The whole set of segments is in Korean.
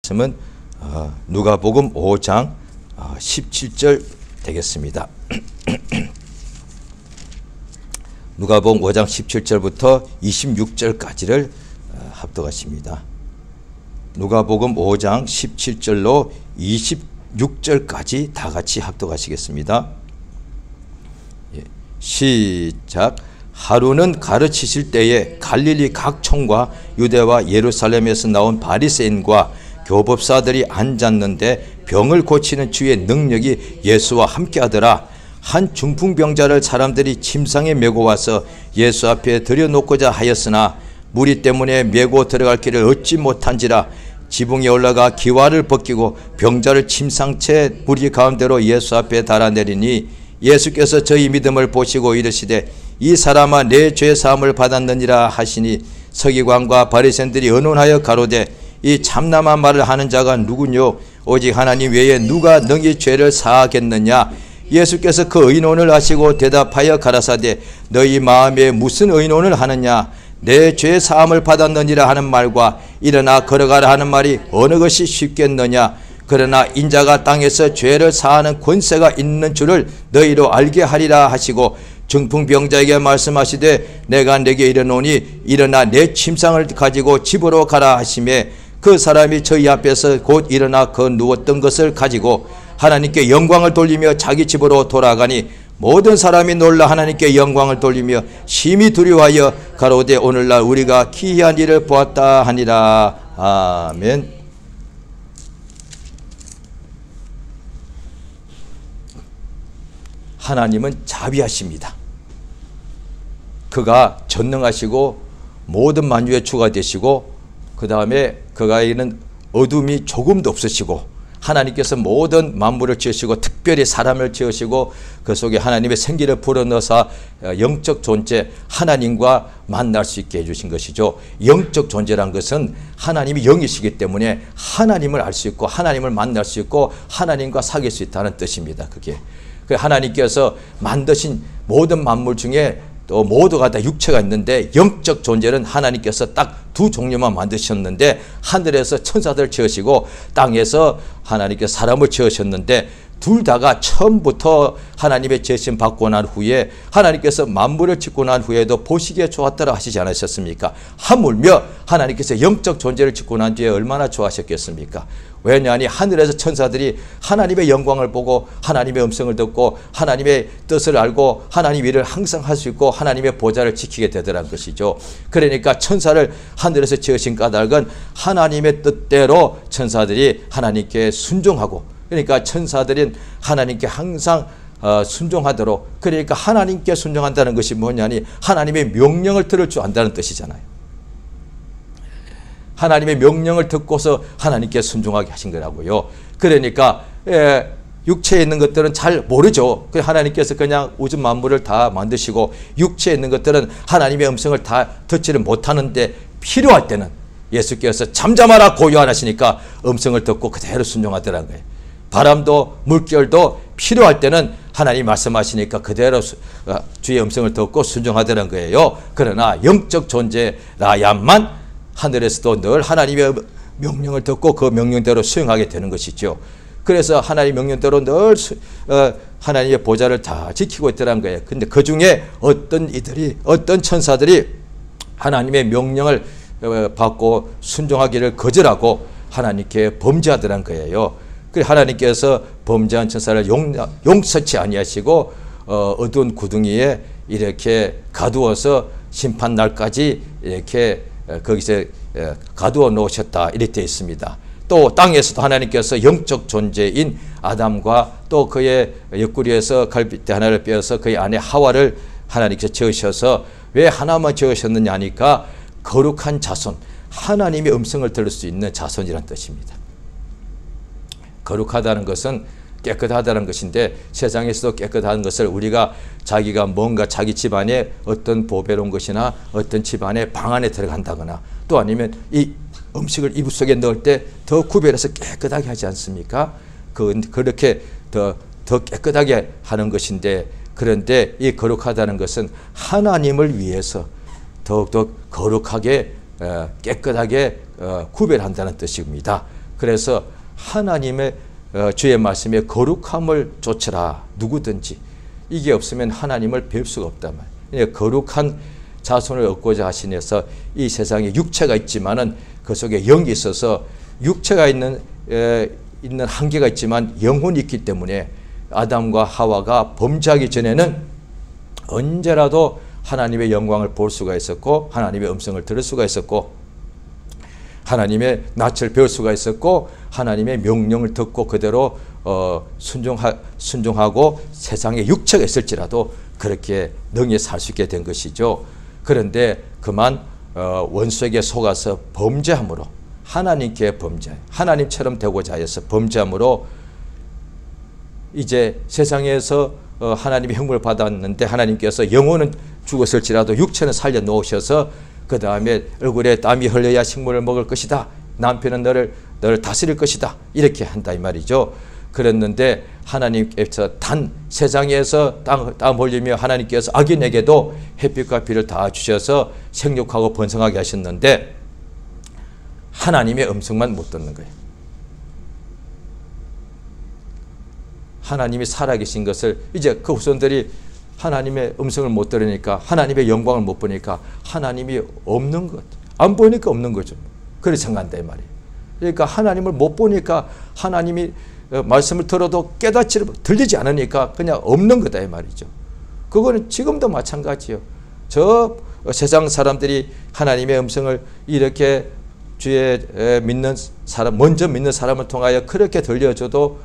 말씀은 누가복음 5장 17절 되겠습니다. 누가복음 5장 17절부터 26절까지를 합독하십니다. 누가복음 5장 17절로 26절까지 다 같이 합독하시겠습니다. 시작. 하루는 가르치실 때에 갈릴리 각 촌과 유대와 예루살렘에서 나온 바리새인과 교법사들이 앉았는데 병을 고치는 주의 능력이 예수와 함께하더라. 한 중풍병자를 사람들이 침상에 메고 와서 예수 앞에 들여놓고자 하였으나 무리 때문에 메고 들어갈 길을 얻지 못한지라 지붕에 올라가 기와를 벗기고 병자를 침상채 무리 가운데로 예수 앞에 달아내리니 예수께서 저희 믿음을 보시고 이르시되 이 사람아 내 죄 사함을 받았느니라 하시니 서기관과 바리새인들이 언론하여 가로되 이 참남한 말을 하는 자가 누구뇨? 오직 하나님 외에 누가 너희 죄를 사하겠느냐? 예수께서 그 의논을 하시고 대답하여 가라사대 너희 마음에 무슨 의논을 하느냐? 내 죄 사함을 받았느니라 하는 말과 일어나 걸어가라 하는 말이 어느 것이 쉽겠느냐? 그러나 인자가 땅에서 죄를 사하는 권세가 있는 줄을 너희로 알게 하리라 하시고 중풍병자에게 말씀하시되 내가 내게 이르노니 일어나 내 침상을 가지고 집으로 가라 하시매 그 사람이 저희 앞에서 곧 일어나 그 누웠던 것을 가지고 하나님께 영광을 돌리며 자기 집으로 돌아가니 모든 사람이 놀라 하나님께 영광을 돌리며 심히 두려워하여 가로되 오늘날 우리가 기이한 일을 보았다 하니라. 아멘. 하나님은 자비하십니다. 그가 전능하시고 모든 만유의 주가 되시고 그 다음에 그가에는 어둠이 조금도 없으시고 하나님께서 모든 만물을 지으시고 특별히 사람을 지으시고 그 속에 하나님의 생기를 불어넣어서 영적 존재 하나님과 만날 수 있게 해주신 것이죠. 영적 존재란 것은 하나님이 영이시기 때문에 하나님을 알 수 있고 하나님을 만날 수 있고 하나님과 사귈 수 있다는 뜻입니다. 그게 하나님께서 만드신 모든 만물 중에 또 모두가 다 육체가 있는데 영적 존재는 하나님께서 딱 두 종류만 만드셨는데 하늘에서 천사들을 지으시고 땅에서 하나님께서 사람을 지으셨는데 둘 다가 처음부터 하나님의 지으심 받고 난 후에 하나님께서 만물을 짓고 난 후에도 보시기에 좋았더라 하시지 않으셨습니까? 하물며 하나님께서 영적 존재를 짓고 난 뒤에 얼마나 좋아하셨겠습니까? 왜냐하니 하늘에서 천사들이 하나님의 영광을 보고 하나님의 음성을 듣고 하나님의 뜻을 알고 하나님 일을 항상 할 수 있고 하나님의 보좌를 지키게 되더란 것이죠. 그러니까 천사를 하늘에서 지으신 까닭은 하나님의 뜻대로 천사들이 하나님께 순종하고 그러니까 천사들은 하나님께 항상 순종하도록 그러니까 하나님께 순종한다는 것이 뭐냐니 하나님의 명령을 들을 줄 안다는 뜻이잖아요. 하나님의 명령을 듣고서 하나님께 순종하게 하신 거라고요. 그러니까 육체에 있는 것들은 잘 모르죠. 하나님께서 그냥 우주 만물을 다 만드시고 육체에 있는 것들은 하나님의 음성을 다 듣지를 못하는데 필요할 때는 예수께서 잠잠하라 고요하시니까 음성을 듣고 그대로 순종하더라는 거예요. 바람도 물결도 필요할 때는 하나님 말씀하시니까 그대로 주의 음성을 듣고 순종하더라는 거예요. 그러나 영적 존재라야만 하늘에서도 늘 하나님의 명령을 듣고 그 명령대로 수행하게 되는 것이죠. 그래서 하나님의 명령대로 늘 하나님의 보좌를 다 지키고 있더란 거예요. 근데 그 중에 어떤 천사들이 하나님의 명령을 받고 순종하기를 거절하고 하나님께 범죄하더란 거예요. 그래서 하나님께서 범죄한 천사를 용서치 아니하시고 어두운 구덩이에 이렇게 가두어서 심판 날까지 이렇게 거기서 가두어 놓으셨다 이렇게 되어 있습니다. 또 땅에서도 하나님께서 영적 존재인 아담과 또 그의 옆구리에서 갈빗대 하나를 빼어서 그의 아내 하와를 하나님께서 지으셔서 왜 하나만 지으셨느냐 하니까 거룩한 자손 하나님의 음성을 들을 수 있는 자손이란 뜻입니다. 거룩하다는 것은 깨끗하다는 것인데 세상에서도 깨끗한 것을 우리가 자기가 뭔가 자기 집안에 어떤 보배로운 것이나 어떤 집안에 방 안에 들어간다거나 또 아니면 이 음식을 이불 속에 넣을 때 더 구별해서 깨끗하게 하지 않습니까? 그렇게 더 깨끗하게 하는 것인데 그런데 이 거룩하다는 것은 하나님을 위해서 더욱더 거룩하게 깨끗하게 구별한다는 뜻입니다. 그래서 하나님의 주의 말씀에 거룩함을 쫓으라. 누구든지. 이게 없으면 하나님을 뵐 수가 없단 말이에요. 거룩한 자손을 얻고자 하시면서 이 세상에 육체가 있지만은 그 속에 영이 있어서 육체가 있는 한계가 있지만 영혼이 있기 때문에 아담과 하와가 범죄하기 전에는 언제라도 하나님의 영광을 볼 수가 있었고 하나님의 음성을 들을 수가 있었고 하나님의 낯을 배울 수가 있었고 하나님의 명령을 듣고 그대로 순종하고 세상에 육체가 있을지라도 그렇게 능히 살 수 있게 된 것이죠. 그런데 그만 원수에게 속아서 범죄함으로 하나님께 하나님처럼 되고자 하여서 범죄함으로 이제 세상에서 하나님의 형벌을 받았는데 하나님께서 영혼은 죽었을지라도 육체는 살려놓으셔서 그 다음에 얼굴에 땀이 흘려야 식물을 먹을 것이다. 남편은 너를 다스릴 것이다. 이렇게 한다 이 말이죠. 그랬는데 하나님께서 단 세상에서 땀 흘리며 하나님께서 악인에게도 햇빛과 비를 다 주셔서 생육하고 번성하게 하셨는데 하나님의 음성만 못 듣는 거예요. 하나님이 살아계신 것을 이제 그 후손들이 하나님의 음성을 못 들으니까 하나님의 영광을 못 보니까 하나님이 없는 것, 안 보이니까 없는 거죠. 그렇게 생각한다 이 말이에요. 그러니까 하나님을 못 보니까 하나님이 말씀을 들어도 들리지 않으니까 그냥 없는 거다 이 말이죠. 그거는 지금도 마찬가지예요. 저 세상 사람들이 하나님의 음성을 이렇게 주의 믿는 사람, 먼저 믿는 사람을 통하여 그렇게 들려줘도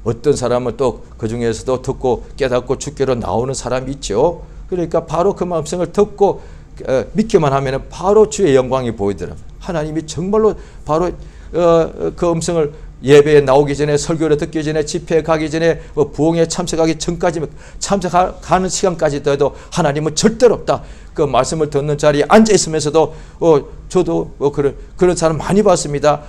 어떤 사람은 또 그 중에서도 듣고 깨닫고 죽기로 나오는 사람이 있죠. 그러니까 바로 그 음성을 듣고 믿기만 하면 바로 주의 영광이 보이더라고요. 하나님이 정말로 바로 그 음성을 예배에 나오기 전에 설교를 듣기 전에 집회에 가기 전에 부흥에 참석하기 전까지 참석하는 시간까지도 해도 하나님은 절대로 없다. 그 말씀을 듣는 자리에 앉아 있으면서도 저도 그런 사람 많이 봤습니다.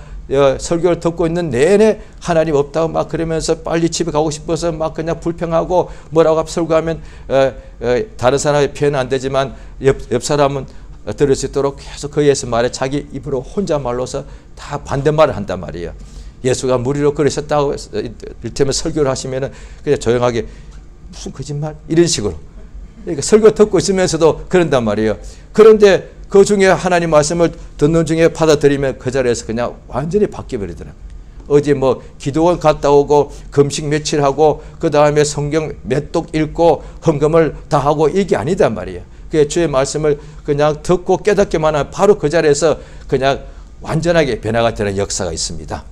설교를 듣고 있는 내내 하나님 없다고 막 그러면서 빨리 집에 가고 싶어서 막 그냥 불평하고 뭐라고 설교하면 다른 사람의 표현은 안 되지만 옆 사람은 들을 수 있도록 계속 그 예수 말에 자기 입으로 혼자말로서 다 반대말을 한단 말이에요. 예수가 무리로 그러셨다고 이를테면 설교를 하시면은 그냥 조용하게 무슨 거짓말 이런 식으로 그러니까 설교 듣고 있으면서도 그런단 말이에요. 그런데 그 중에 하나님 말씀을 듣는 중에 받아들이면 그 자리에서 그냥 완전히 바뀌어버리더라고요. 어제 뭐 기도원 갔다 오고 금식 며칠 하고 그 다음에 성경 몇 독 읽고 헌금을 다 하고 이게 아니단 말이에요. 그 주의 말씀을 그냥 듣고 깨닫기만 하면 바로 그 자리에서 그냥 완전하게 변화가 되는 역사가 있습니다.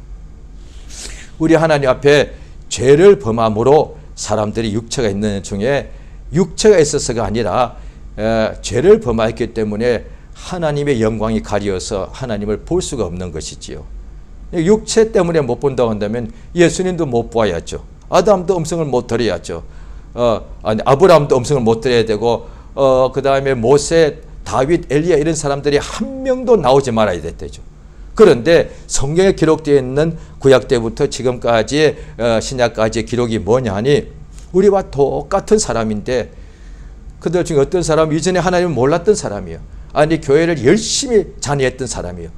우리 하나님 앞에 죄를 범함으로 사람들이 육체가 있는 중에 육체가 있어서가 아니라 죄를 범하였기 때문에 하나님의 영광이 가려서 하나님을 볼 수가 없는 것이지요. 육체 때문에 못 본다고 한다면 예수님도 못 보아야죠. 아담도 음성을 못 들어야죠. 아브라함도 음성을 못 들어야 되고 그 다음에 모세, 다윗, 엘리야 이런 사람들이 한 명도 나오지 말아야 됐대죠. 그런데 성경에 기록되어 있는 구약 때부터 지금까지 신약까지의 기록이 뭐냐 하니 우리와 똑같은 사람인데 그들 중에 어떤 사람은 이전에 하나님을 몰랐던 사람이에요. 아니 교회를 열심히 잔의했던 사람이에요.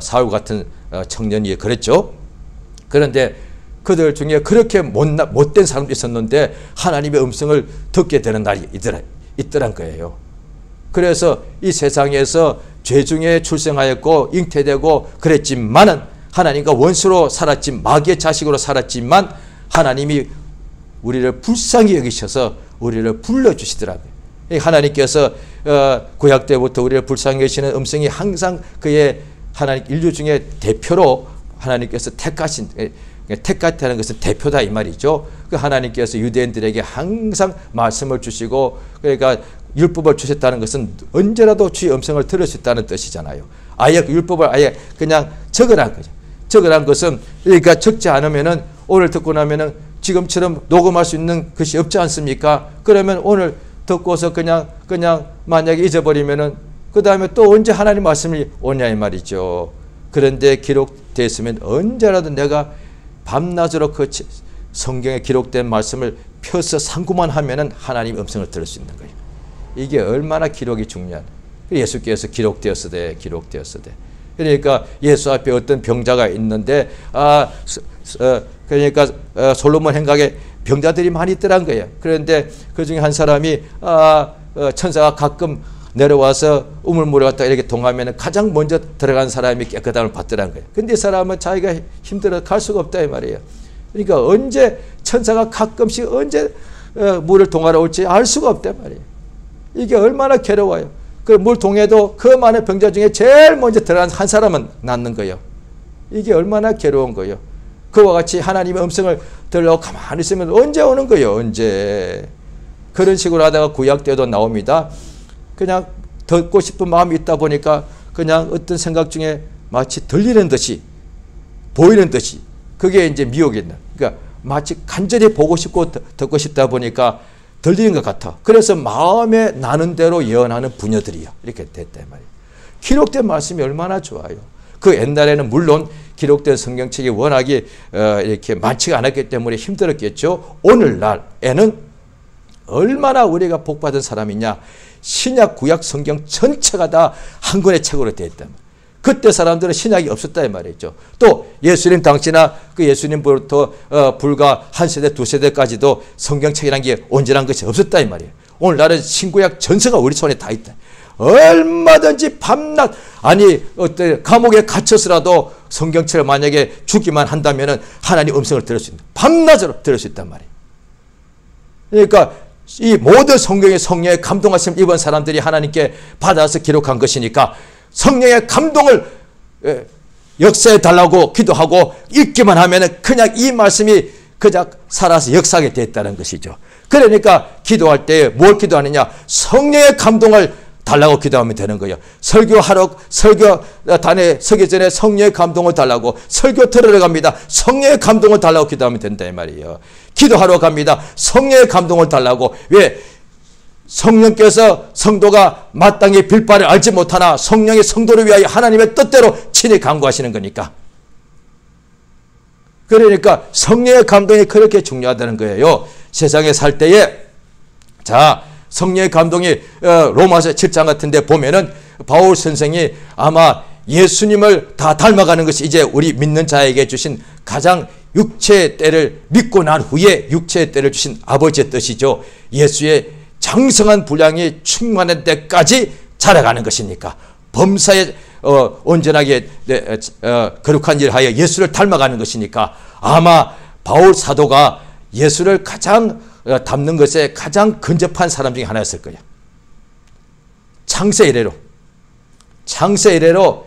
사울 같은 청년이 그랬죠. 그런데 그들 중에 그렇게 못된 사람도 있었는데 하나님의 음성을 듣게 되는 날이 있더란 거예요. 그래서 이 세상에서 죄 중에 출생하였고 잉태되고 그랬지만은 하나님과 원수로 살았지 마귀의 자식으로 살았지만 하나님이 우리를 불쌍히 여기셔서 우리를 불러주시더라고요. 하나님께서 구약 때부터 우리를 불쌍히 여기시는 음성이 항상 그의 하나님 인류 중에 대표로 하나님께서 택하다는 것은 대표다 이 말이죠. 그 하나님께서 유대인들에게 항상 말씀을 주시고 그러니까 율법을 주셨다는 것은 언제라도 주의 음성을 들을 수 있다는 뜻이잖아요. 아예 그 율법을 아예 그냥 적으란 거죠. 적으란 것은 그러니까 적지 않으면은 오늘 듣고 나면은 지금처럼 녹음할 수 있는 것이 없지 않습니까? 그러면 오늘 듣고서 그냥 만약에 잊어버리면은 그 다음에 또 언제 하나님 말씀이 오냐 이 말이죠. 그런데 기록되었으면 언제라도 내가 밤낮으로 그 성경에 기록된 말씀을 펴서 상고만 하면은 하나님 음성을 들을 수 있는 거예요. 이게 얼마나 기록이 중요한. 예수께서 기록되었으되 그러니까 예수 앞에 어떤 병자가 있는데 그러니까 솔로몬 행각에 병자들이 많이 있더란 거예요. 그런데 그 중에 한 사람이 천사가 가끔 내려와서 우물물에 갔다 이렇게 동하면 가장 먼저 들어간 사람이 깨끗함을 받더란 거예요. 근데 이 사람은 자기가 힘들어 갈 수가 없다 이 말이에요. 그러니까 언제 천사가 가끔씩 언제 물을 동하러 올지 알 수가 없다 이 말이에요. 이게 얼마나 괴로워요. 그 물 동해도 그 많은 병자 중에 제일 먼저 들어간 한 사람은 낫는 거예요. 이게 얼마나 괴로운 거예요. 그와 같이 하나님의 음성을 들으려고 가만히 있으면 언제 오는 거예요. 언제. 그런 식으로 하다가 구약 때도 나옵니다. 그냥 듣고 싶은 마음이 있다 보니까 그냥 어떤 생각 중에 마치 들리는 듯이 보이는 듯이 그게 이제 미혹이 있는. 그러니까 마치 간절히 보고 싶고 듣고 싶다 보니까 들리는 것 같아. 그래서 마음에 나는 대로 예언하는 부녀들이야. 이렇게 됐단 말이에요. 기록된 말씀이 얼마나 좋아요. 그 옛날에는 물론 기록된 성경책이 워낙에 이렇게 많지가 않았기 때문에 힘들었겠죠. 오늘날에는 얼마나 우리가 복받은 사람이냐. 신약 구약 성경 전체가 다 한 권의 책으로 되어 있단 말이에요. 그때 사람들은 신약이 없었다 이 말이죠. 또 예수님 당시나 그 예수님부터 불과 한 세대 두 세대까지도 성경책이라는 게 온전한 것이 없었다 이 말이에요. 오늘날은 신구약 전서가 우리 손에 다 있다. 얼마든지 밤낮 아니 어떤 감옥에 갇혀서라도 성경책을 만약에 주기만 한다면은 하나님 음성을 들을 수 있는 밤낮으로 들을 수 있단 말이에요. 그러니까 이 모든 성경의 성령의 감동하심 입은 사람들이 하나님께 받아서 기록한 것이니까 성령의 감동을 역사해 달라고 기도하고 읽기만 하면은 그냥 이 말씀이 그냥 살아서 역사하게 됐다는 것이죠. 그러니까 기도할 때 뭘 기도하느냐? 성령의 감동을 달라고 기도하면 되는 거예요. 설교하러 설교단에 서기 전에 성령의 감동을 달라고 설교 들으러 갑니다. 성령의 감동을 달라고 기도하면 된다 이 말이에요. 기도하러 갑니다. 성령의 감동을 달라고. 왜? 성령께서 성도가 마땅히 빌바를 알지 못하나 성령의 성도를 위하여 하나님의 뜻대로 친히 간구하시는 거니까. 그러니까 성령의 감동이 그렇게 중요하다는 거예요. 세상에 살 때에 자 성령의 감동이 로마서 7장 같은 데 보면은 바울 선생이 아마 예수님을 다 닮아가는 것이 이제 우리 믿는 자에게 주신 가장 육체의 때를 믿고 난 후에 육체의 때를 주신 아버지의 뜻이죠. 예수의 장성한 분량이 충만한 때까지 자라가는 것이니까 범사에 온전하게 거룩한 일을 하여 예수를 닮아가는 것이니까 아마 바울 사도가 예수를 가장 닮는 것에 가장 근접한 사람 중에 하나였을 거예요. 창세 이래로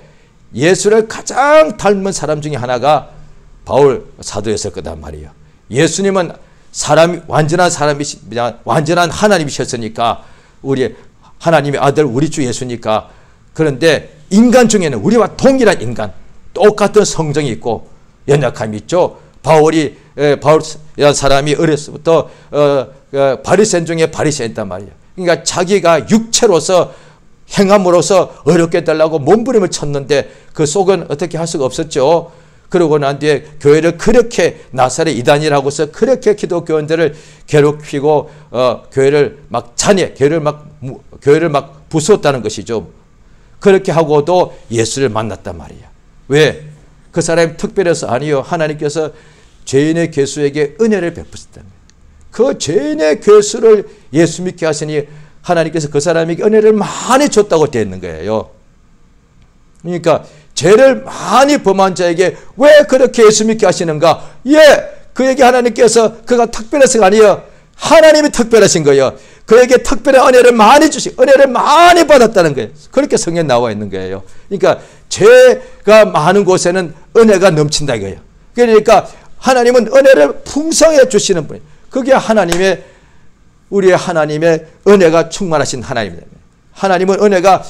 예수를 가장 닮은 사람 중에 하나가 바울 사도였을 거단 말이에요. 예수님은 완전한 완전한 하나님이셨으니까 우리 하나님의 아들 우리 주 예수니까. 그런데 인간 중에는 우리와 동일한 인간 똑같은 성정이 있고 연약함이 있죠. 바울이라는 사람이 어렸을 때부터 바리새인 중에 바리새인이단 말이에요. 그러니까 자기가 육체로서 행함으로써 어렵게 달라고 몸부림을 쳤는데 그 속은 어떻게 할 수가 없었죠. 그러고 난 뒤에 교회를 그렇게 나사렛 이단이라고서 그렇게 기독교인들을 괴롭히고 교회를 막 교회를 막 부수었다는 것이죠. 그렇게 하고도 예수를 만났단 말이에요. 왜? 그 사람이 특별해서 아니요. 하나님께서 죄인의 괴수에게 은혜를 베푸셨다는 거예요. 그 죄인의 괴수를 예수 믿게 하시니 하나님께서 그 사람에게 은혜를 많이 줬다고 되어 있는 거예요. 그러니까 죄를 많이 범한 자에게 왜 그렇게 예수 믿게 하시는가? 그에게 하나님께서 그가 특별해서가 아니에요. 하나님이 특별하신 거예요. 그에게 특별한 은혜를 많이 은혜를 많이 받았다는 거예요. 그렇게 성경에 나와 있는 거예요. 그러니까 죄가 많은 곳에는 은혜가 넘친다 이거예요. 그러니까 하나님은 은혜를 풍성해 주시는 분이에요. 그게 우리의 하나님의 은혜가 충만하신 하나님입니다. 하나님은 은혜가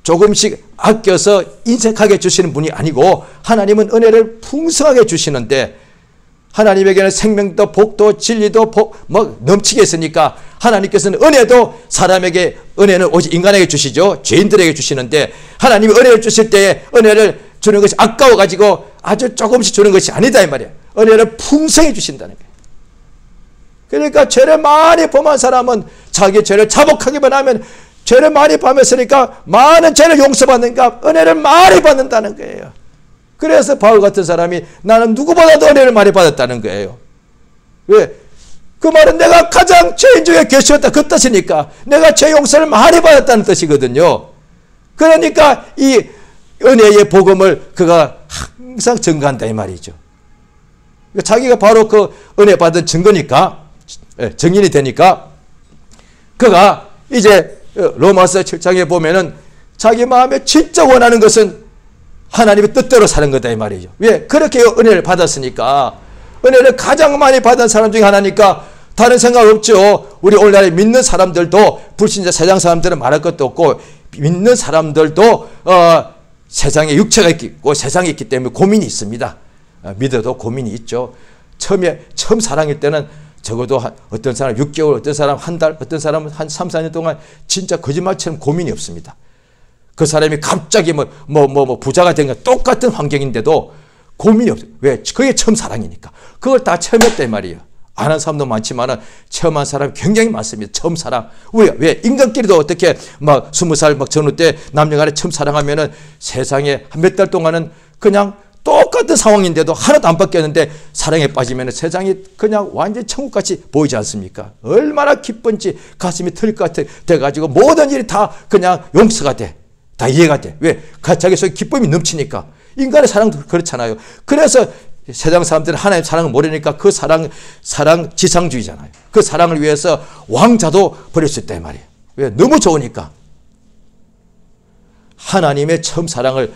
조금씩 아껴서 인색하게 주시는 분이 아니고 하나님은 은혜를 풍성하게 주시는데 하나님에게는 생명도 복도 진리도 넘치게 있으니까 하나님께서는 은혜도 사람에게 은혜는 오직 인간에게 주시죠. 죄인들에게 주시는데 하나님이 은혜를 주실 때에 은혜를 주는 것이 아까워 가지고 아주 조금씩 주는 것이 아니다 이 말이에요. 은혜를 풍성히 주신다는 거예요. 그러니까 죄를 많이 범한 사람은 자기 죄를 자복하기만 하면 죄를 많이 범했으니까 많은 죄를 용서받으니까 은혜를 많이 받는다는 거예요. 그래서 바울 같은 사람이 나는 누구보다도 은혜를 많이 받았다는 거예요. 왜? 그 말은 내가 가장 죄인 중에 괴수였다 그 뜻이니까 내가 죄 용서를 많이 받았다는 뜻이거든요. 그러니까 이 은혜의 복음을 그가 항상 증거한다 이 말이죠. 자기가 바로 그 은혜 받은 증거니까, 증인이 되니까 그가 이제 로마서 7장에 보면은 자기 마음에 진짜 원하는 것은 하나님의 뜻대로 사는 거다 이 말이죠. 왜? 그렇게 은혜를 받았으니까. 은혜를 가장 많이 받은 사람 중에 하나니까 다른 생각 없죠. 우리 오늘날에 믿는 사람들도 불신자 세상 사람들은 말할 것도 없고 믿는 사람들도 세상에 육체가 있고 세상에 있기 때문에 고민이 있습니다. 믿어도 고민이 있죠. 처음 사랑일 때는 적어도 어떤 사람 6개월, 어떤 사람 한 달, 어떤 사람은 한 3, 4년 동안 진짜 거짓말처럼 고민이 없습니다. 그 사람이 갑자기 부자가 된 건 똑같은 환경인데도 고민이 없어요. 왜? 그게 처음 사랑이니까. 그걸 다 체험했단 말이에요. 안 한 사람도 많지만 체험한 사람이 굉장히 많습니다. 처음 사랑. 왜? 인간끼리도 어떻게 20살 전후 때 남녀간에 처음 사랑하면은 세상에 몇 달 동안은 그냥 똑같은 상황인데도 하나도 안 바뀌었는데 사랑에 빠지면 세상이 그냥 완전히 천국같이 보이지 않습니까? 얼마나 기쁜지 가슴이 틀릴 것 같아 돼가지고 모든 일이 다 그냥 용서가 돼. 다 이해가 돼. 왜? 자기 속에 기쁨이 넘치니까. 인간의 사랑도 그렇잖아요. 그래서 세상 사람들은 하나님의 사랑을 모르니까 그 사랑 지상주의잖아요. 그 사랑을 위해서 왕자도 버릴 수 있다 이 말이에요. 왜? 너무 좋으니까. 하나님의 처음 사랑을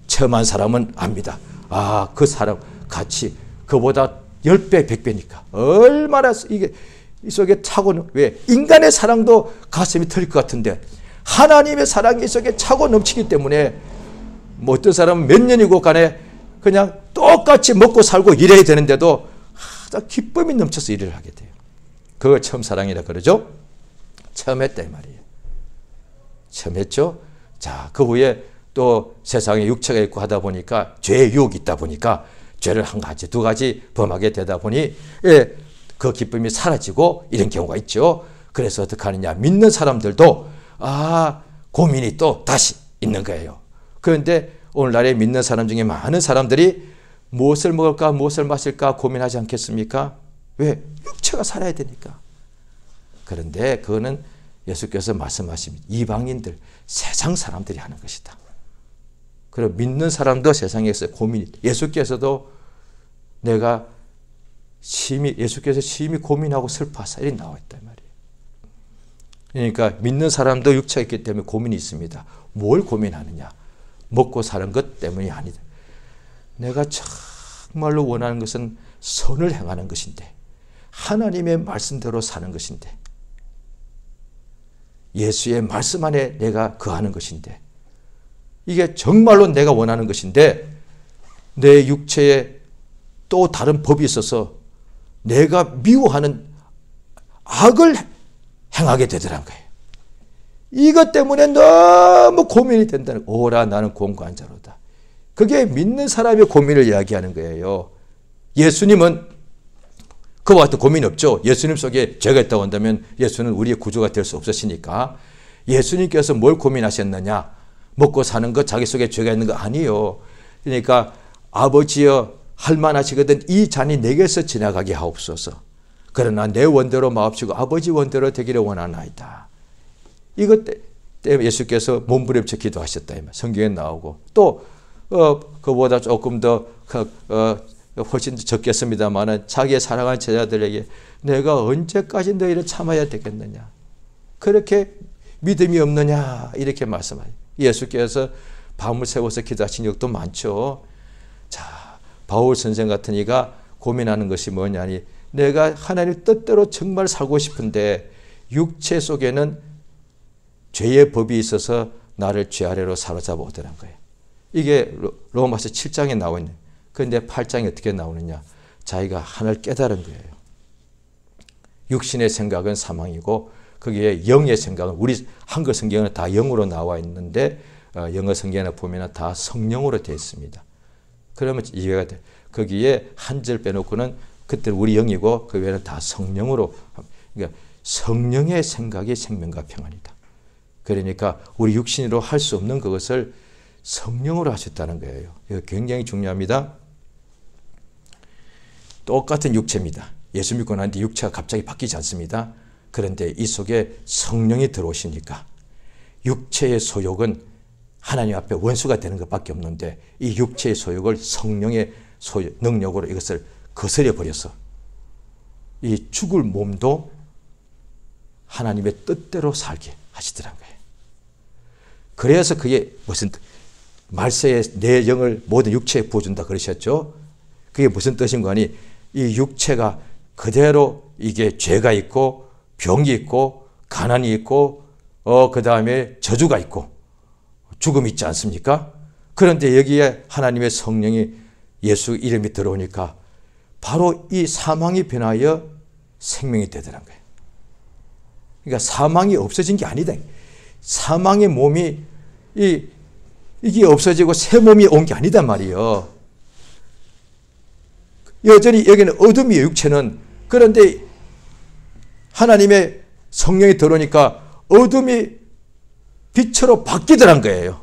체험한 사람은 압니다. 그 사랑 같이 그보다 10배, 100배니까. 얼마나 이게 이 속에 차고, 왜? 인간의 사랑도 가슴이 틀릴 것 같은데 하나님의 사랑이 이 속에 차고 넘치기 때문에 어떤 사람은 몇 년이고 간에 그냥 똑같이 먹고 살고 일해야 되는데도 기쁨이 넘쳐서 일을 하게 돼요. 그걸 처음 사랑이라 그러죠. 처음 했다 이 말이에요. 처음 했죠. 자, 그 후에 또 세상에 육체가 있고 하다 보니까 죄의 유혹이 있다 보니까 죄를 한 가지, 두 가지 범하게 되다 보니 그 기쁨이 사라지고 이런 경우가 있죠. 그래서 어떻게 하느냐. 믿는 사람들도 고민이 또 다시 있는 거예요. 그런데 오늘날에 믿는 사람 중에 많은 사람들이 무엇을 먹을까 무엇을 마실까 고민하지 않겠습니까? 왜? 육체가 살아야 되니까. 그런데 그거는 예수께서 말씀하신 이방인들, 세상 사람들이 하는 것이다. 그리고 믿는 사람도 세상에서 고민이, 예수께서도 예수께서 심히 고민하고 슬퍼하사 이렇게 나와 있단 말이에요. 그러니까 믿는 사람도 육체가 있기 때문에 고민이 있습니다. 뭘 고민하느냐? 먹고 사는 것 때문이 아니다. 내가 정말로 원하는 것은 선을 행하는 것인데 하나님의 말씀대로 사는 것인데 예수의 말씀 안에 내가 거하는 것인데 이게 정말로 내가 원하는 것인데 내 육체에 또 다른 법이 있어서 내가 미워하는 악을 행하게 되더란 거예요. 이것 때문에 너무 고민이 된다는 거예요. 오라 나는 공고한 자로다. 그게 믿는 사람의 고민을 이야기하는 거예요. 예수님은 그와 같은 고민이 없죠. 예수님 속에 죄가 있다고 한다면 예수는 우리의 구주가 될 수 없으시니까 예수님께서 뭘 고민하셨느냐. 먹고 사는 것, 자기 속에 죄가 있는 거 아니에요. 그러니까 아버지여 할만하시거든 이 잔이 내게서 지나가게 하옵소서. 그러나 내 원대로 마옵시고 아버지 원대로 되기를 원하나이다. 이것 때문에 예수께서 몸부림쳐 기도하셨다. 성경에 나오고 또 그보다 조금 더 훨씬 더 적겠습니다만 자기의 사랑하는 제자들에게 내가 언제까지 너희를 참아야 되겠느냐. 그렇게 믿음이 없느냐 이렇게 말씀하세요. 예수께서 밤을 새워서 기도하신 적도 많죠. 자, 바울 선생 같은 이가 고민하는 것이 뭐냐니 내가 하나님 뜻대로 정말 살고 싶은데 육체 속에는 죄의 법이 있어서 나를 죄 아래로 사로잡아 오더란 거예요. 이게 로마서 7장에 나와 있는. 그런데 8장에 어떻게 나오느냐. 자기가 하나를 깨달은 거예요. 육신의 생각은 사망이고 거기에 영의 생각은 우리 한글 성경은 다 영으로 나와 있는데 영어 성경에 보면 다 성령으로 되어 있습니다. 그러면 이해가 돼. 거기에 한 절 빼놓고는 그때 우리 영이고 그 외에는 다 성령으로. 그러니까 성령의 생각이 생명과 평안이다. 그러니까 우리 육신으로 할 수 없는 그것을 성령으로 하셨다는 거예요. 이거 굉장히 중요합니다. 똑같은 육체입니다. 예수 믿고 난 뒤 육체가 갑자기 바뀌지 않습니다. 그런데 이 속에 성령이 들어오시니까 육체의 소욕은 하나님 앞에 원수가 되는 것밖에 없는데 이 육체의 소욕을 성령의 능력으로 이것을 거스려 버려서 이 죽을 몸도 하나님의 뜻대로 살게 하시더란 거예요. 그래서 그게 무슨 말세에 내 영을 모든 육체에 부어준다 그러셨죠. 그게 무슨 뜻인가 하니 이 육체가 그대로 이게 죄가 있고 병이 있고 가난이 있고 그 다음에 저주가 있고 죽음이 있지 않습니까? 그런데 여기에 하나님의 성령이 예수 이름이 들어오니까 바로 이 사망이 변하여 생명이 되더란 거예요. 그러니까 사망이 없어진 게 아니다. 사망의 몸이 이게 없어지고 새 몸이 온 게 아니단 말이에요. 여전히 여기는 어둠이에요, 육체는. 그런데 하나님의 성령이 들어오니까 어둠이 빛으로 바뀌더란 거예요.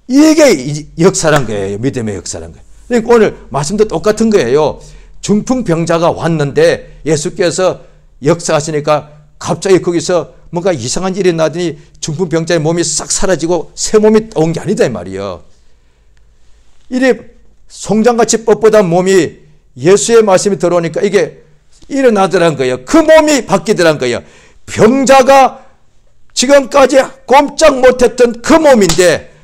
이게 역사란 거예요. 믿음의 역사란 거예요. 그러니까 오늘 말씀도 똑같은 거예요. 중풍병자가 왔는데 예수께서 역사하시니까 갑자기 거기서 뭔가 이상한 일이 나더니 중풍병자의 몸이 싹 사라지고 새 몸이 온 게 아니다 이 말이에요. 이래 송장같이 뻣뻣한 몸이 예수의 말씀이 들어오니까 이게 일어나더란 거예요. 그 몸이 바뀌더란 거예요. 병자가 지금까지 꼼짝 못했던 그 몸인데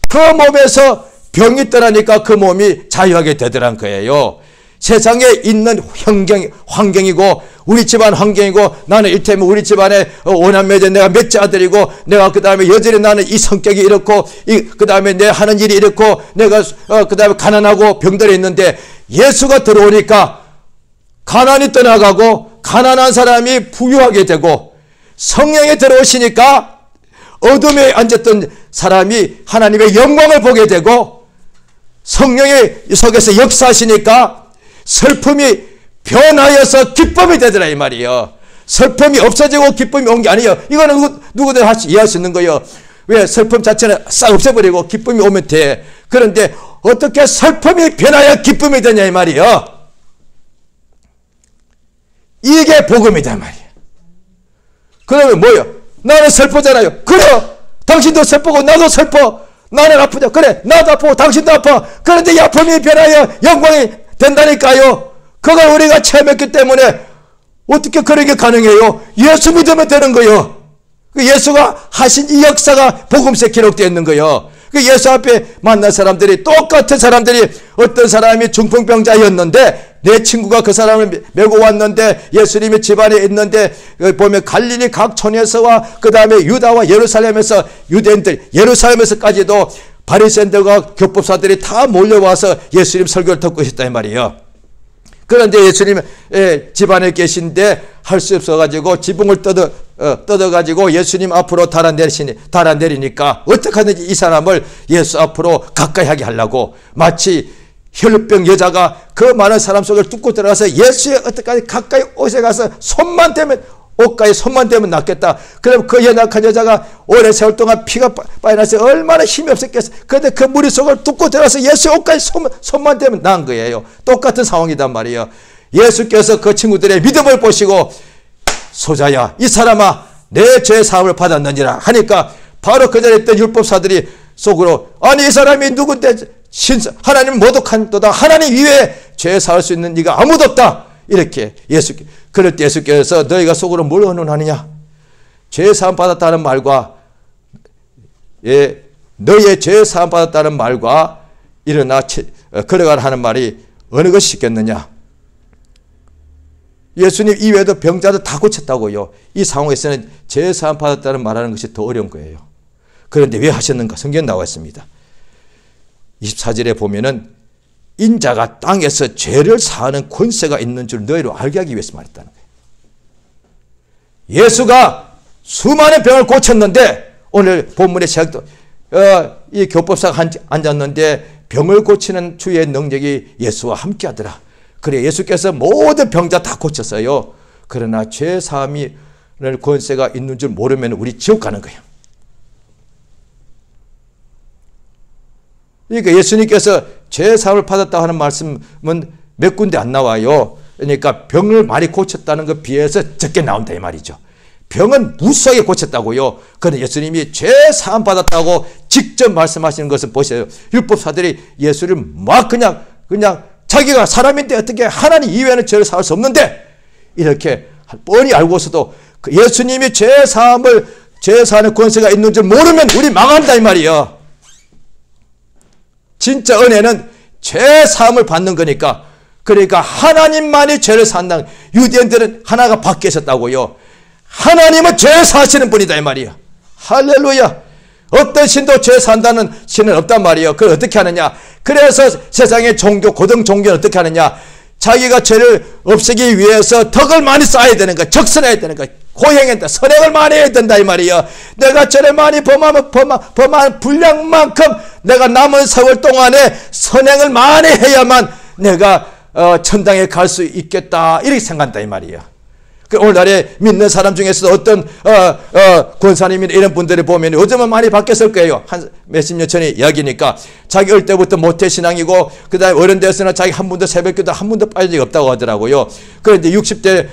그 몸에서 병이 떠나니까 그 몸이 자유하게 되더란 거예요. 세상에 있는 환경이고 우리 집안 환경이고 나는 일테면 우리 집안에 오남매제 내가 몇째 아들이고 내가 그 다음에 여전히 나는 이 성격이 이렇고 그 다음에 내 하는 일이 이렇고 내가 그 다음에 가난하고 병들어 있는데 예수가 들어오니까 가난이 떠나가고 가난한 사람이 부유하게 되고 성령이 들어오시니까 어둠에 앉았던 사람이 하나님의 영광을 보게 되고 성령의 속에서 역사하시니까 슬픔이 변하여서 기쁨이 되더라 이 말이에요. 슬픔이 없어지고 기쁨이 온 게 아니에요. 이거는 누구든 이해할 수 있는 거예요. 왜? 슬픔 자체는 싹 없애버리고 기쁨이 오면 돼. 그런데 어떻게 슬픔이 변하여 기쁨이 되냐 이 말이에요. 이게 복음이다 말이에요. 그러면 뭐예요? 나는 슬프잖아요. 그래요. 당신도 슬프고 나도 슬퍼. 나는 아프죠. 그래 나도 아프고 당신도 아파. 그런데 이 아픔이 변하여 영광이 된다니까요. 그걸 우리가 체험했기 때문에 어떻게 그런 게 가능해요? 예수 믿으면 되는 거예요. 예수가 하신 이 역사가 복음서에 기록되어 있는 거예요. 예수 앞에 만난 사람들이 똑같은 사람들이 어떤 사람이 중풍병자였는데 내 친구가 그 사람을 메고 왔는데 예수님이 집안에 있는데 보면 갈릴리 각 촌에서와 그 다음에 유다와 예루살렘에서 유대인들 예루살렘에서까지도 바리새인들과 교법사들이 다 몰려와서 예수님 설교를 듣고 있었다 이 말이에요. 그런데 예수님 집안에 계신데 할 수 없어가지고 지붕을 뜯어가지고 예수님 앞으로 달아내리니까 어떻게 하든지 이 사람을 예수 앞으로 가까이 하게 하려고 마치 혈루병 여자가 그 많은 사람 속을 뚫고 들어가서 예수의 어떻게까지 가까이 옷에 가서 손만 대면 옷가에 손만 대면 낫겠다. 그럼 그 연약한 여자가 오래 세월 동안 피가 빠져 나서 얼마나 힘이 없었겠어. 그런데 그 무리 속을 뚫고 들어가서 예수의 옷가에 손만 대면 나은 거예요. 똑같은 상황이단 말이에요. 예수께서 그 친구들의 믿음을 보시고 소자야 이 사람아 내 죄 사함을 받았느니라 하니까 바로 그 자리에 있던 율법사들이 속으로 아니 이 사람이 누군데 하나님 모독한도다. 하나님 이외에 죄 사할 수 있는 이가 아무도 없다. 이렇게 그럴 때 예수께서 너희가 속으로 뭘 의논하느냐? 죄 사함 받았다는 말과 너희의 죄 사함 받았다는 말과 일어나 걸어가라 하는 말이 어느 것이 있겠느냐? 예수님 이외에도 병자도 다 고쳤다고요. 이 상황에서는 죄 사함 받았다는 말하는 것이 더 어려운 거예요. 그런데 왜 하셨는가? 성경에 나와 있습니다. 24절에 보면은 인자가 땅에서 죄를 사하는 권세가 있는 줄 너희로 알게 하기 위해서 말했다는 거예요. 예수가 수많은 병을 고쳤는데 오늘 본문의 시작도 이 교법사가 앉았는데 병을 고치는 주의 능력이 예수와 함께 하더라. 그래 예수께서 모든 병자 다 고쳤어요. 그러나 죄 사함이 권세가 있는 줄 모르면 우리 지옥 가는 거예요. 그러니까 예수님께서 죄 사함을 받았다고 하는 말씀은 몇 군데 안 나와요. 그러니까 병을 많이 고쳤다는 것 비해서 적게 나온다 이 말이죠. 병은 무수하게 고쳤다고요. 그런데 예수님이 죄 사함 받았다고 직접 말씀하시는 것을 보세요. 율법사들이 예수를 막 그냥 자기가 사람인데 어떻게 하나님 이외에는 죄를 사할 수 없는데 이렇게 뻔히 알고서도 예수님이 죄 사하는 권세가 있는 줄 모르면 우리 망한다 이 말이에요. 진짜 은혜는 죄 사함을 받는 거니까. 그러니까 하나님만이 죄를 산다. 유대인들은 하나가 밖에 있었다고요. 하나님은 죄 사시는 분이다 이 말이에요. 할렐루야. 어떤 신도 죄 산다는 신은 없단 말이에요. 그걸 어떻게 하느냐. 그래서 세상의 종교, 고등 종교는 어떻게 하느냐. 자기가 죄를 없애기 위해서 덕을 많이 쌓아야 되는 거야. 적선해야 되는 거야. 고행했다. 선행을 많이 해야 된다 이 말이에요. 내가 죄를 많이 범한 분량만큼 내가 남은 세월 동안에 선행을 많이 해야만 내가 천당에 갈 수 있겠다 이렇게 생각한다 이 말이에요. 오늘날에 믿는 사람 중에서도 어떤 권사님이나 이런 분들을 보면 요즘은 많이 바뀌었을 거예요. 한 몇십 년 전의 이야기니까 자기 어릴 때부터 모태신앙이고 그 다음에 어른 돼서는 자기 한 번도 새벽기도 한 번도 빠진 적이 없다고 하더라고요. 그런데 60대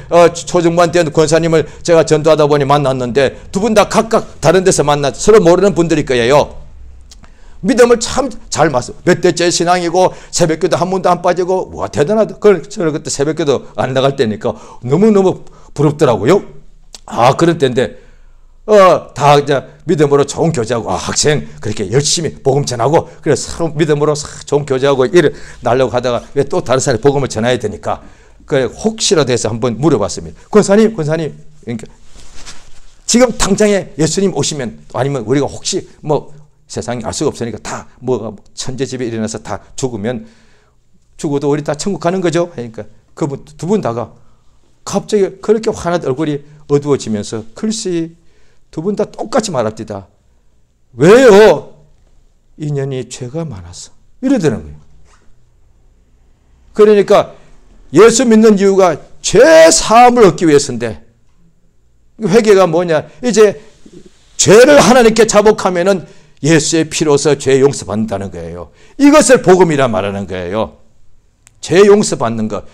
초중반 된 권사님을 제가 전도하다 보니 만났는데 두 분 다 각각 다른 데서 만났 서로 모르는 분들일 거예요. 믿음을 참 잘 맞서. 몇 대째 신앙이고 새벽기도 한 번도 안 빠지고 와 대단하다. 저는 그때 새벽기도 안 나갈 때니까 너무너무 부럽더라고요. 그럴 때인데 다 이제 믿음으로 좋은 교제하고 학생 그렇게 열심히 복음 전하고 그래서 서로 믿음으로 좋은 교제하고 일을 날려고 하다가 왜 또 다른 사람이 복음을 전해야 되니까 그래 혹시라도 해서 한번 물어봤습니다. 권사님 그러니까 지금 당장에 예수님 오시면 아니면 우리가 혹시 세상에 알 수가 없으니까 다 천재집에 일어나서 다 죽어도 우리 다 천국 가는 거죠. 그러니까 그분 두 분 다가 갑자기 그렇게 환한 얼굴이 어두워지면서 글쎄 두 분 다 똑같이 말합니다. 왜요? 인연이 죄가 많아서 이러더라는 거예요. 그러니까 예수 믿는 이유가 죄 사함을 얻기 위해서인데 회개가 뭐냐? 이제 죄를 하나님께 자복하면은 예수의 피로서 죄 용서받는다는 거예요. 이것을 복음이라 말하는 거예요. 죄 용서받는 것.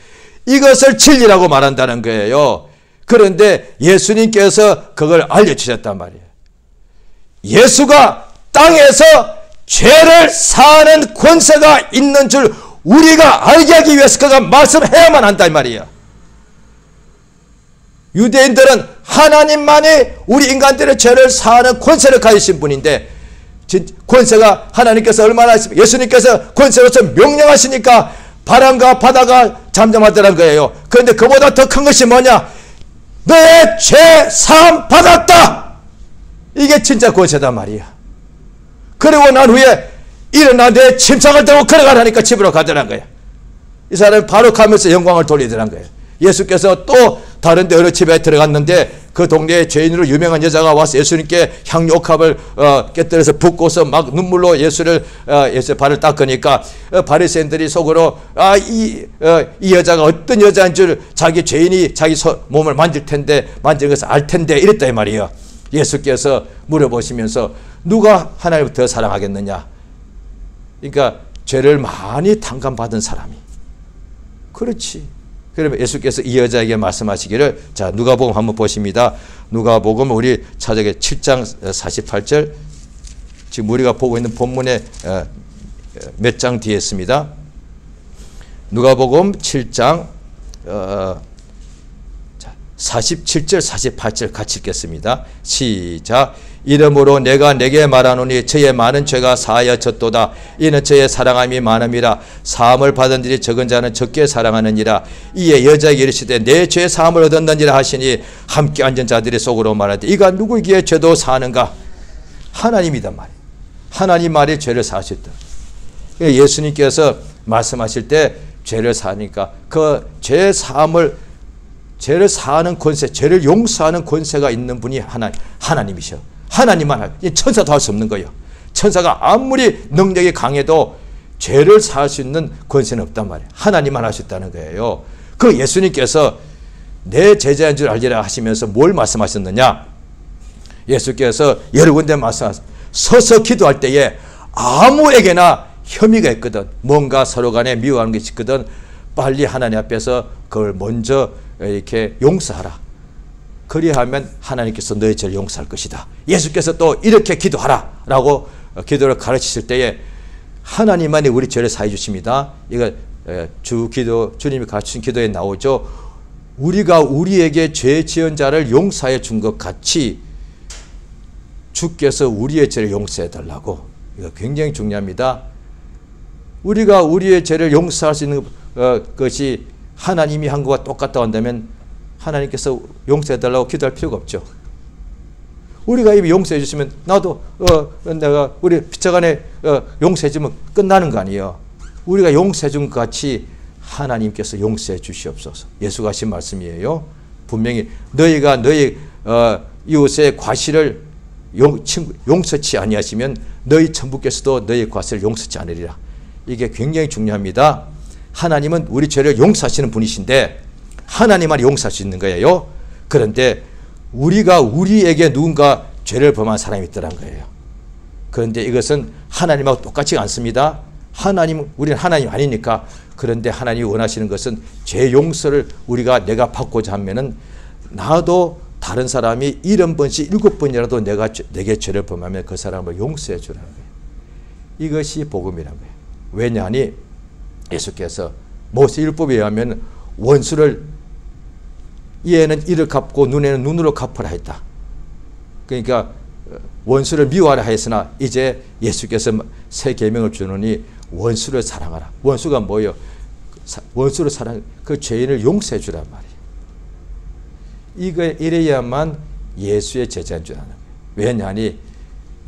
이것을 진리라고 말한다는 거예요. 그런데 예수님께서 그걸 알려주셨단 말이에요. 예수가 땅에서 죄를 사하는 권세가 있는 줄 우리가 알게 하기 위해서 그가 말씀해야만 한다 이 말이에요. 유대인들은 하나님만이 우리 인간들의 죄를 사하는 권세를 가지신 분인데 권세가 하나님께서 얼마나 예수님께서 권세로서 명령하시니까 바람과 바다가 잠잠하더란 거예요. 그런데 그보다 더 큰 것이 뭐냐? 너의 죄 사함 받았다. 이게 진짜 권세단 말이야. 그리고 난 후에 일어나 내 침상을 들고 걸어가라니까 집으로 가더란 거야. 이 사람이 바로 가면서 영광을 돌리더란 거예요. 예수께서 또 다른 데 어느 집에 들어갔는데 그 동네에 죄인으로 유명한 여자가 와서 예수님께 향유옥합을 깨뜨려서 붓고서 막 눈물로 예수의 발을 닦으니까 바리새인들이 속으로 이 여자가 어떤 여자인 줄 자기 죄인이 자기 몸을 만질 것을 알 텐데 이랬다 이 말이에요. 예수께서 물어보시면서 누가 하나님을 더 사랑하겠느냐? 그러니까 죄를 많이 탕감받은 사람이. 그렇지. 그러면 예수께서 이 여자에게 말씀하시기를 자 누가복음 한번 보십니다. 누가복음 우리 차적의 7장 48절 지금 우리가 보고 있는 본문의 몇 장 뒤에 있습니다. 누가복음 7장 47절 48절 같이 읽겠습니다. 시작. 이러므로 내가 내게 말하노니 저의 많은 죄가 사하여졌도다. 이는 저의 사랑함이 많음이라. 사함을 받은 일이 적은 자는 적게 사랑하느니라. 이에 여자에게 이르시되 내 죄 사함을 얻었느니라 하시니 함께 앉은 자들이 속으로 말하되 이가 누구에게 죄도 사하는가? 하나님이단 말이에요. 하나님 말이 죄를 사하셨다. 예수님께서 말씀하실 때 죄를 사하니까 그 죄 사함을 죄를 사하는 권세, 죄를 용서하는 권세가 있는 분이 하나님이셔. 하나님만 할, 천사도 할 수 없는 거예요. 천사가 아무리 능력이 강해도 죄를 사할 수 있는 권세는 없단 말이에요. 하나님만 할 수 있다는 거예요. 그 예수님께서 내 제자인 줄 알리라 하시면서 뭘 말씀하셨느냐? 예수께서 여러 군데 말씀하셨어요. 서서 기도할 때에 아무에게나 혐의가 있거든, 뭔가 서로 간에 미워하는 것이 있거든, 빨리 하나님 앞에서 그걸 먼저 이렇게 용서하라. 그리하면 하나님께서 너의 죄를 용서할 것이다. 예수께서 또 이렇게 기도하라 라고 기도를 가르치실 때에 하나님만이 우리 죄를 사해 주십니다. 이거 주님이 가르치신 기도에 나오죠. 우리가 우리에게 죄 지은 자를 용서해 준 것 같이 주께서 우리의 죄를 용서해 달라고. 이거 굉장히 중요합니다. 우리가 우리의 죄를 용서할 수 있는 것이 하나님이 한 것과 똑같다고 한다면 하나님께서 용서해 달라고 기도할 필요가 없죠. 우리가 이미 용서해 주시면 나도 내가 우리 피차간에 용서해 주면 끝나는 거 아니에요. 우리가 용서해 준 것 같이 하나님께서 용서해 주시옵소서. 예수가 하신 말씀이에요. 분명히 너희가 너희 이웃의 과실을 용서치 아니하시면 너희 천부께서도 너희 과실을 용서치 않으리라. 이게 굉장히 중요합니다. 하나님은 우리 죄를 용서하시는 분이신데 하나님만 용서할 수 있는 거예요. 그런데 우리가 우리에게 누군가 죄를 범한 사람이 있더란 거예요. 그런데 이것은 하나님하고 똑같지 않습니다. 우리는 하나님 아니니까. 그런데 하나님이 원하시는 것은 죄 용서를 내가 받고자 하면은 나도 다른 사람이 70번씩 7번이라도 내게 죄를 범하면 그 사람을 용서해 주라는 거예요. 이것이 복음이라는 거예요. 왜냐하니 예수께서 모세율법에 의하면 원수를 이에는 이를 갚고 눈에는 눈으로 갚으라 했다. 그러니까 원수를 미워하라 했으나 이제 예수께서 새 계명을 주노니 원수를 사랑하라. 원수가 뭐예요? 원수를 사랑, 그 죄인을 용서해 주란 말이에요. 이래야만 예수의 제자인 줄 아는 거예요. 왜냐하니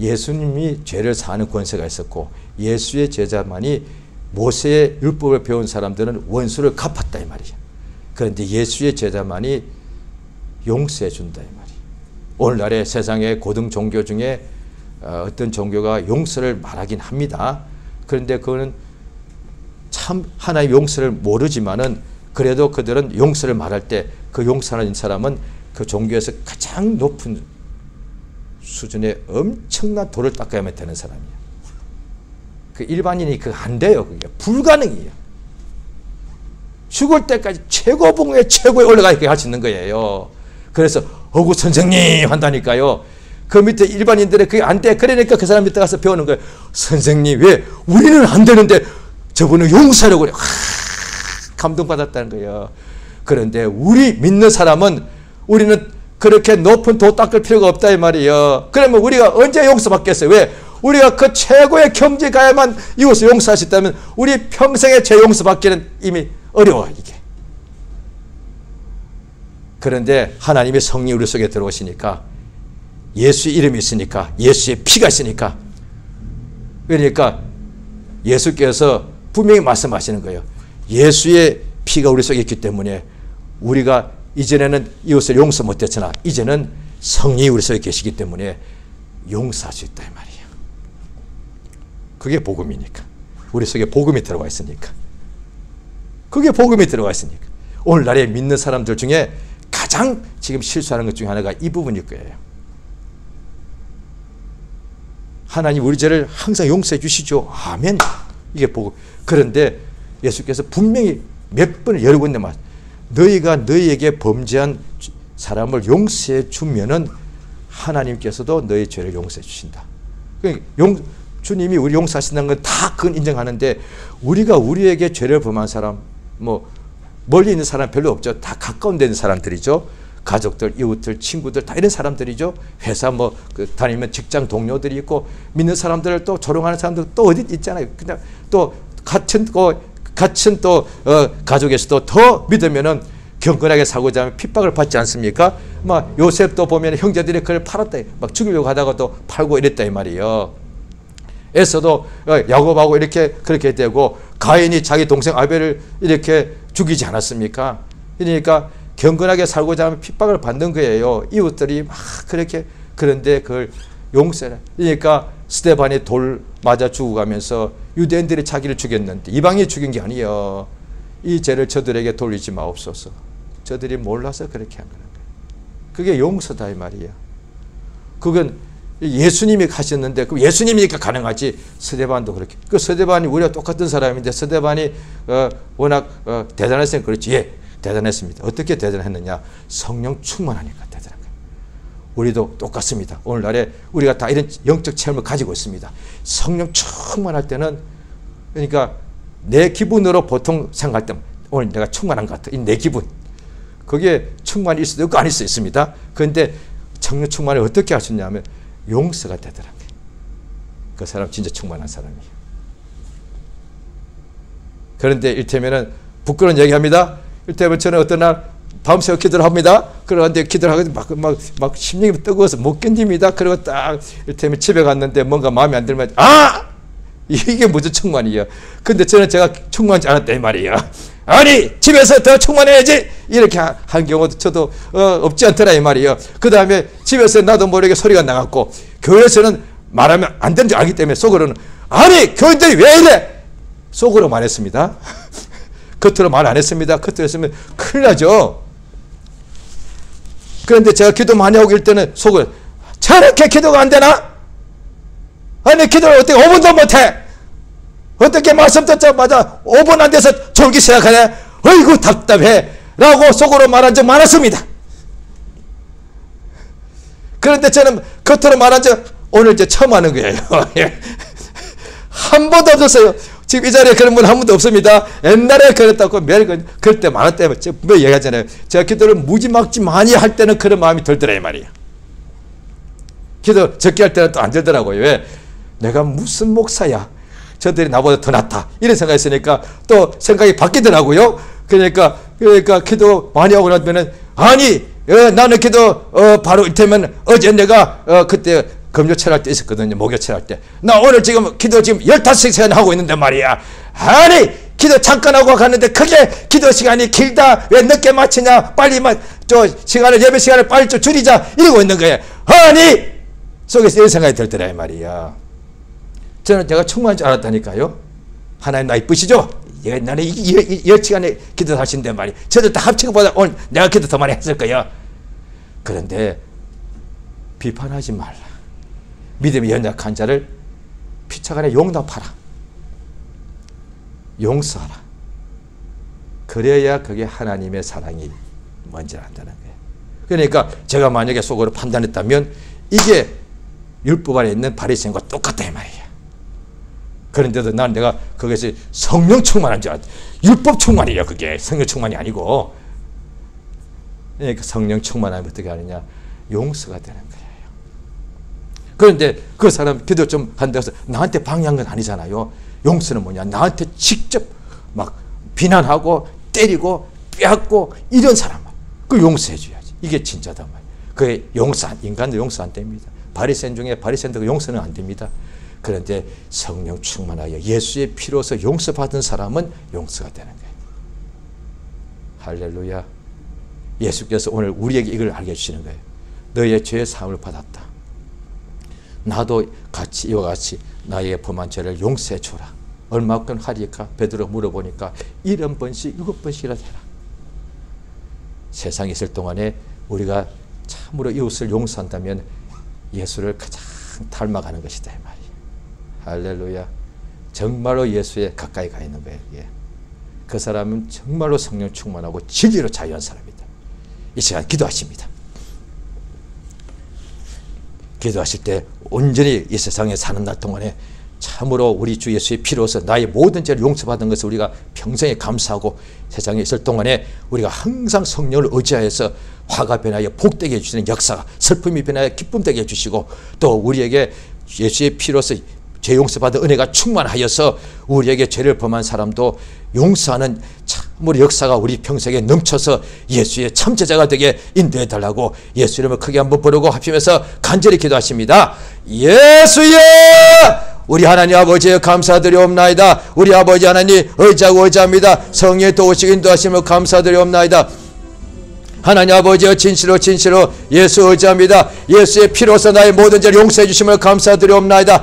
예수님이 죄를 사하는 권세가 있었고 예수의 제자만이 모세의 율법을 배운 사람들은 원수를 갚았다 이 말이에요. 그런데 예수의 제자만이 용서해 준다 이 말이에요. 오늘날의 세상의 고등 종교 중에 어떤 종교가 용서를 말하긴 합니다. 그런데 그거는 참 하나의 용서를 모르지만은 그래도 그들은 용서를 말할 때 그 용서하는 사람은 그 종교에서 가장 높은 수준의 엄청난 돌을 닦아야만 되는 사람이에요. 그 일반인이 그거 안 돼요. 그게 불가능이에요. 죽을 때까지 최고봉에 최고에 올라가 있게 할 수 있는 거예요. 그래서 어구 선생님 한다니까요. 그 밑에 일반인들은 그게 안 돼. 그러니까 그 사람 밑에 가서 배우는 거예요. 선생님 왜 우리는 안 되는데 저분은 용서하려고 그래. 감동받았다는 거예요. 그런데 우리 믿는 사람은 우리는 그렇게 높은 도 닦을 필요가 없다 이 말이에요. 그러면 우리가 언제 용서받겠어요? 왜? 우리가 그 최고의 경지에 가야만 이웃을 용서할 수 있다면 우리 평생의 죄 용서받기는 이미 어려워 이게. 그런데 하나님의 성령이 우리 속에 들어오시니까 예수의 이름이 있으니까 예수의 피가 있으니까 그러니까 예수께서 분명히 말씀하시는 거예요. 예수의 피가 우리 속에 있기 때문에 우리가 이전에는 이웃을 용서 못했으나 이제는 성령이 우리 속에 계시기 때문에 용서할 수 있다 이 말이에요. 그게 복음이니까. 우리 속에 복음이 들어가 있으니까. 그게 복음이 들어가 있으니까. 오늘날에 믿는 사람들 중에 가장 지금 실수하는 것 중에 하나가 이 부분일 거예요. 하나님 우리 죄를 항상 용서해 주시죠. 아멘. 이게 복음. 그런데 예수께서 분명히 몇 번을 여러 군데 너희가 너희에게 범죄한 사람을 용서해 주면은 하나님께서도 너희 죄를 용서해 주신다. 주님이 우리 용서하신다는 건 다 그건 인정하는데 우리가 우리에게 죄를 범한 사람 멀리 있는 사람 별로 없죠. 다 가까운 데 있는 사람들이죠. 가족들, 이웃들, 친구들 다 이런 사람들이죠. 회사 다니면 직장 동료들이 있고 믿는 사람들을 또 조롱하는 사람들 또 어디 있잖아요. 그냥 또 같은 가족에서도 더 믿으면은 경건하게 살고자 하면 핍박을 받지 않습니까? 요셉도 보면 형제들이 그를 팔았다. 죽이려고 하다가도 팔고 이랬다 이 말이에요. 에서도 야곱하고 그렇게 되고 가인이 자기 동생 아벨을 이렇게 죽이지 않았습니까? 그러니까 경건하게 살고자 하면 핍박을 받는 거예요. 이웃들이 그렇게. 그런데 그걸 용서를. 그러니까 스데반이 돌 맞아 죽어가면서 유대인들이 자기를 죽였는데 이방인이 죽인 게 아니에요. 이 죄를 저들에게 돌리지 마옵소서. 저들이 몰라서 그렇게 한 거예요. 그게 용서다 이 말이야. 그건 예수님이 하셨는데 그 예수님이니까 가능하지. 스데반도 그렇게. 그 스데반이 우리와 똑같은 사람인데 스데반이 워낙 대단했으니까 그렇지. 예, 대단했습니다. 어떻게 대단했느냐? 성령 충만하니까 대단한 거예요. 우리도 똑같습니다. 오늘날에 우리가 다 이런 영적 체험을 가지고 있습니다. 성령 충만할 때는 그러니까 내 기분으로 보통 생각할 때 오늘 내가 충만한 것 같아. 이 내 기분. 그게 충만이 있을 수도 있고 아닐 수 있습니다. 그런데 성령 충만을 어떻게 하셨냐면 용서가 되더라고요. 그 사람 진짜 충만한 사람이에요. 그런데 일테면은 부끄러운 얘기합니다. 일테면 저는 어떤 날 밤새워 기도를 합니다. 그런데 기도를 하고 막 심령이 뜨거워서 못 견딥니다. 그리고 딱 일테면 집에 갔는데 뭔가 마음에 안 들면 이게 무슨 충만이에요. 근데 저는 제가 충만하지 않았다 이 말이에요. 아니 집에서 더 충만해야지 이렇게 한 경우도 저도 없지 않더라 이 말이에요. 그 다음에 집에서 나도 모르게 소리가 나갔고 교회에서는 말하면 안 되는 줄 알기 때문에 속으로는 아니 교인들이 왜 이래 속으로 말했습니다. 겉으로 말 안 했습니다. 겉으로 했으면 큰일 나죠. 그런데 제가 기도 많이 하고 있을 때는 속으로 저렇게 기도가 안 되나? 아니 기도를 어떻게 5분도 못해? 어떻게 말씀 듣자마자 5분 안 돼서 졸기 시작하네? 어이구 답답해 라고 속으로 말한 적 많았습니다. 그런데 저는 겉으로 말한 적 오늘 이제 처음 하는 거예요. 한 번도 없었어요. 지금 이 자리에 그런 분 한 번도 없습니다. 옛날에 그랬다고 매일 그럴 때 많았대요. 제가 분명히 얘기하잖아요. 제가 기도를 무지막지 많이 할 때는 그런 마음이 들더라 이 말이에요. 기도 적게 할 때는 또 안 들더라고요. 왜? 내가 무슨 목사야. 저들이 나보다 더 낫다. 이런 생각이 있으니까 또 생각이 바뀌더라고요. 그러니까 기도 많이 하고 나면은 아니 나는 기도 바로 이때면 어제 내가 그때 금요철 할 때 있었거든요. 목요철 할 때. 나 오늘 지금 기도 지금 15시간 하고 있는데 말이야. 아니 기도 잠깐 하고 갔는데 그게 기도 시간이 길다. 왜 늦게 마치냐. 빨리 시간을 예배 시간을 빨리 좀 줄이자. 이러고 있는 거예요. 아니 속에서 이런 생각이 들더라 이 말이야. 저는 제가 충만한 줄 알았다니까요. 하나님 나 이쁘시죠? 나는 10시간에 기도 하신단 말이에요. 저도 다 합친 것보다 오늘 내가 기도 더 많이 했을 거예요. 그런데 비판하지 말라. 믿음이 연약한 자를 피차간에 용납하라. 용서하라. 그래야 그게 하나님의 사랑이 뭔지 안다는 거예요. 그러니까 제가 만약에 속으로 판단했다면 이게 율법 안에 있는 바리새인과 똑같다 이 말이에요. 그런데도 난 내가 거기서 성령 충만한 줄 알았다. 율법 충만이에요. 그게 성령 충만이 아니고. 그러니까 성령 충만하면 어떻게 하느냐. 용서가 되는 거예요. 그런데 그 사람 기도 좀 한다고 해서 나한테 방해한 건 아니잖아요. 용서는 뭐냐. 나한테 직접 막 비난하고 때리고 빼앗고 이런 사람만 그 용서해 줘야지. 이게 진짜단 말이에요. 그게 인간도 용서 안 됩니다. 바리새인 중에 바리새인도 용서는 안 됩니다. 그런데 성령 충만하여 예수의 피로서 용서받은 사람은 용서가 되는 거예요. 할렐루야. 예수께서 오늘 우리에게 이걸 알게 해주시는 거예요. 너의 죄의 사함을 받았다. 나도 같이 이와 같이 나의 범한 죄를 용서해 줘라. 얼마큼 하리까? 베드로 물어보니까 70번씩 7번씩이라 해라. 세상에 있을 동안에 우리가 참으로 이웃을 용서한다면 예수를 가장 닮아가는 것이다 이 말이에요. 할렐루야. 정말로 예수에 가까이 가 있는 거예요. 예. 그 사람은 정말로 성령 충만하고 진리로 자유한 사람이다. 이 시간 기도하십니다. 기도하실 때 온전히 이 세상에 사는 날 동안에 참으로 우리 주 예수의 피로서 나의 모든 죄를 용서받은 것을 우리가 평생에 감사하고 세상에 있을 동안에 우리가 항상 성령을 의지하여서 화가 변하여 복되게 해주시는 역사가 슬픔이 변하여 기쁨되게 해주시고 또 우리에게 예수의 피로서 죄 용서받은 은혜가 충만하여서 우리에게 죄를 범한 사람도 용서하는 참으로 역사가 우리 평생에 넘쳐서 예수의 참제자가 되게 인도해달라고 예수 이름을 크게 한번 부르고 합치면서 간절히 기도하십니다. 예수여! 우리 하나님 아버지에 감사드리옵나이다. 우리 아버지 하나님 의지하고 의지합니다. 성령의 도우시고 인도하심을 감사드리옵나이다. 하나님 아버지여 진실로 예수 의지합니다. 예수의 피로서 나의 모든 죄를 용서해 주심을 감사드리옵나이다.